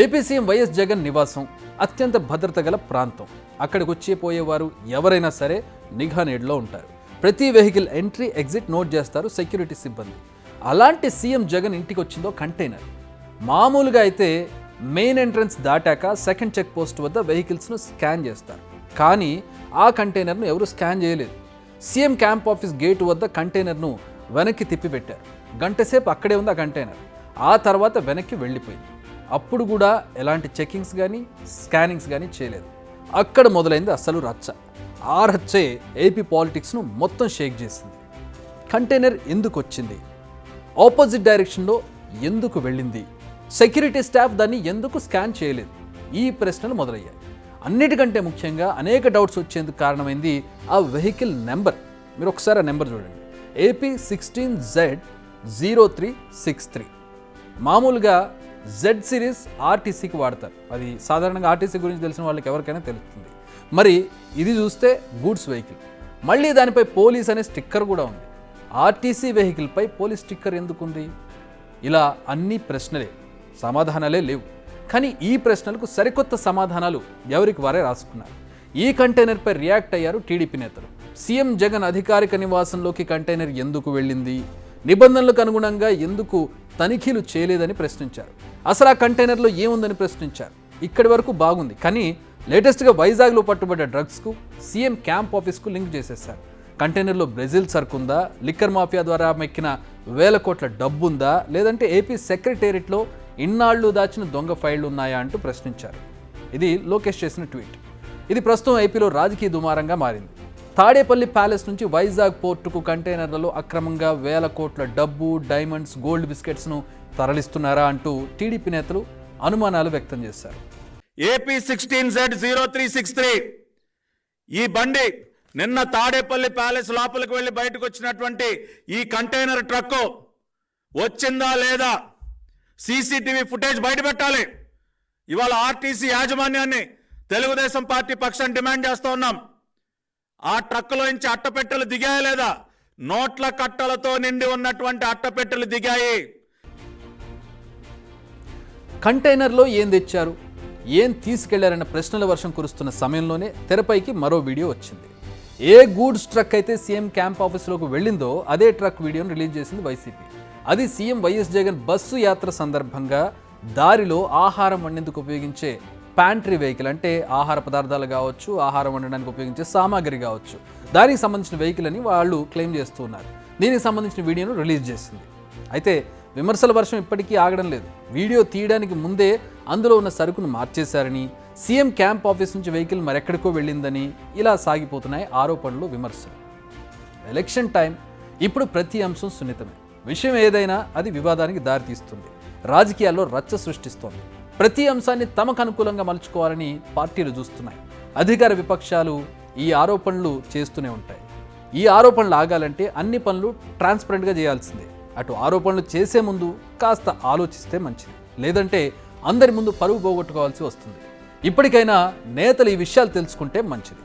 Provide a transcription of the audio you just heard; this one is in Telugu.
ఏపీ సీఎం వైఎస్ జగన్ నివాసం అత్యంత భద్రత గల ప్రాంతం. అక్కడికి వచ్చేపోయేవారు ఎవరైనా సరే నిఘా నీడలో ఉంటారు. ప్రతి వెహికల్ ఎంట్రీ ఎగ్జిట్ నోట్ చేస్తారు సెక్యూరిటీ సిబ్బంది. అలాంటి సీఎం జగన్ ఇంటికి వచ్చిందో కంటైనర్. మామూలుగా అయితే మెయిన్ ఎంట్రన్స్ దాటాక సెకండ్ చెక్ పోస్ట్ వద్ద వెహికల్స్ను స్కాన్ చేస్తారు. కానీ ఆ కంటైనర్ను ఎవరు స్కాన్ చేయలేదు. సీఎం క్యాంప్ ఆఫీస్ గేటు వద్ద కంటైనర్ను వెనక్కి తిప్పిపెట్టారు. గంటసేపు అక్కడే ఉంది ఆ కంటైనర్. ఆ తర్వాత వెనక్కి వెళ్ళిపోయింది. అప్పుడు కూడా ఎలాంటి చెకింగ్స్ కానీ స్కానింగ్స్ కానీ చేయలేదు. అక్కడ మొదలైంది అసలు రచ్చ. ఆ రచ్చే ఏపీ పాలిటిక్స్ను మొత్తం షేక్ చేసింది. కంటైనర్ ఎందుకు వచ్చింది? ఆపోజిట్ డైరెక్షన్లో ఎందుకు వెళ్ళింది? సెక్యూరిటీ స్టాఫ్ దాన్ని ఎందుకు స్కాన్ చేయలేదు? ఈ ప్రశ్నలు మొదలయ్యాయి. అన్నిటికంటే ముఖ్యంగా అనేక డౌట్స్ వచ్చేందుకు కారణమైంది ఆ వెహికల్ నెంబర్. మీరు ఒకసారి ఆ నెంబర్ చూడండి. AP16Z0363. మామూలుగా జెడ్ సిరీస్ ఆర్టీసీకి వాడతారు. అది సాధారణంగా ఆర్టీసీ గురించి తెలిసిన వాళ్ళకి ఎవరికైనా తెలుస్తుంది. మరి ఇది చూస్తే గూడ్స్ వెహికల్, మళ్ళీ దానిపై పోలీస్ అనే స్టిక్కర్ కూడా ఉంది. ఆర్టీసీ వెహికల్పై పోలీస్ స్టిక్కర్ ఎందుకుంది? ఇలా అన్ని ప్రశ్నలే, సమాధానాలే లేవు. కానీ ఈ ప్రశ్నలకు సరికొత్త సమాధానాలు ఎవరికి వారే రాసుకున్నారు. ఈ కంటైనర్పై రియాక్ట్ అయ్యారు టీడీపీ నేతలు. సీఎం జగన్ అధికారిక నివాసంలోకి కంటైనర్ ఎందుకు వెళ్ళింది? నిబంధనలకు అనుగుణంగా ఎందుకు తనిఖీలు చేయలేదని ప్రశ్నించారు. అసలు ఆ కంటైనర్లో ఏముందని ప్రశ్నించారు. ఇక్కడి వరకు బాగుంది. కానీ లేటెస్ట్గా వైజాగ్లో పట్టుబడ్డ డ్రగ్స్కు సీఎం క్యాంప్ ఆఫీస్కు లింక్ చేసేశారు. కంటైనర్లో బ్రెజిల్ సరుకుందా? లిక్కర్ మాఫియా ద్వారా మెక్కిన వేల కోట్ల డబ్బుందా? లేదంటే ఏపీ సెక్రటేరియట్లో ఇన్నాళ్లు దాచిన దొంగ ఫైళ్లు ఉన్నాయా అంటూ ప్రశ్నించారు. ఇది లోకేష్ చేసిన ట్వీట్. ఇది ప్రస్తుతం ఏపీలో రాజకీయ దుమారంగా మారింది. తాడేపల్లి ప్యాలెస్ నుంచి వైజాగ్ పోర్టుకు కంటైనర్లలో అక్రమంగా వేల కోట్ల డబ్బు, డైమండ్స్, గోల్డ్ బిస్కెట్స్ను తరలిస్తున్నారా అంటూ టీడీపీ నేతలు అనుమానాలు వ్యక్తం చేశారు. AP16Z0363 ఈ బండి నిన్న తాడేపల్లి ప్యాలెస్ లోపలికి వెళ్ళి బయటకు వచ్చినటువంటి ఈ కంటైనర్ ట్రక్ వచ్చిందా లేదా సీసీటీవీ ఫుటేజ్ బయట పెట్టాలి. ఇవాళ ఆర్టీసీ యాజమాన్యాన్ని తెలుగుదేశం పార్టీ పక్షం డిమాండ్ చేస్తూ ఉన్నాం. ఆ ట్రక్కులో నుంచి అట్టపెట్టెలు దిగాయా లేదా? నోట్ల కట్టలతో నిండి ఉన్నటువంటి అట్టపెట్టెలు దిగాయి. కంటైనర్లో ఏం తెచ్చారు, ఏం తీసుకెళ్లారన్న ప్రశ్నల వర్షం కురుస్తున్న సమయంలోనే తెరపైకి మరో వీడియో వచ్చింది. ఏ గూడ్స్ ట్రక్ అయితే సీఎం క్యాంప్ ఆఫీస్లోకి వెళ్ళిందో అదే ట్రక్ వీడియోను రిలీజ్ చేసింది వైసీపీ. అది సీఎం వైఎస్ జగన్ బస్సు యాత్ర సందర్భంగా దారిలో ఆహారం వండేందుకు ఉపయోగించే ప్యాంట్రీ వెహికల్, అంటే ఆహార పదార్థాలు కావచ్చు, ఆహారం వండడానికి ఉపయోగించే సామాగ్రి కావచ్చు, దానికి సంబంధించిన వెహికల్ అని వాళ్ళు క్లెయిమ్ చేస్తున్నారు. దీనికి సంబంధించిన వీడియోను రిలీజ్ చేసింది. అయితే విమర్శల వర్షం ఇప్పటికీ ఆగడం లేదు. వీడియో తీయడానికి ముందే అందులో ఉన్న సరుకును మార్చేశారని, సీఎం క్యాంప్ ఆఫీస్ నుంచి వెహికల్ మరెక్కడికో వెళ్ళిందని ఇలా సాగిపోతున్నాయి ఆరోపణలు, విమర్శలు. ఎలక్షన్ టైం, ఇప్పుడు ప్రతి అంశం సున్నితమే. విషయం ఏదైనా అది వివాదానికి దారితీస్తుంది, రాజకీయాల్లో రచ్చ సృష్టిస్తోంది. ప్రతి అంశాన్ని తమకు అనుకూలంగా మలుచుకోవాలని పార్టీలు చూస్తున్నాయి. అధికార విపక్షాలు ఈ ఆరోపణలు చేస్తూనే ఉంటాయి. ఈ ఆరోపణలు ఆగాలంటే అన్ని పనులు ట్రాన్స్పరెంట్గా చేయాల్సిందే. అటు ఆరోపణలు చేసే ముందు కాస్త ఆలోచిస్తే మంచిది. లేదంటే అందరి ముందు పరువు పోగొట్టుకోవాల్సి వస్తుంది. ఇప్పటికైనా నేతలు ఈ విషయాలు తెలుసుకుంటే మంచిది.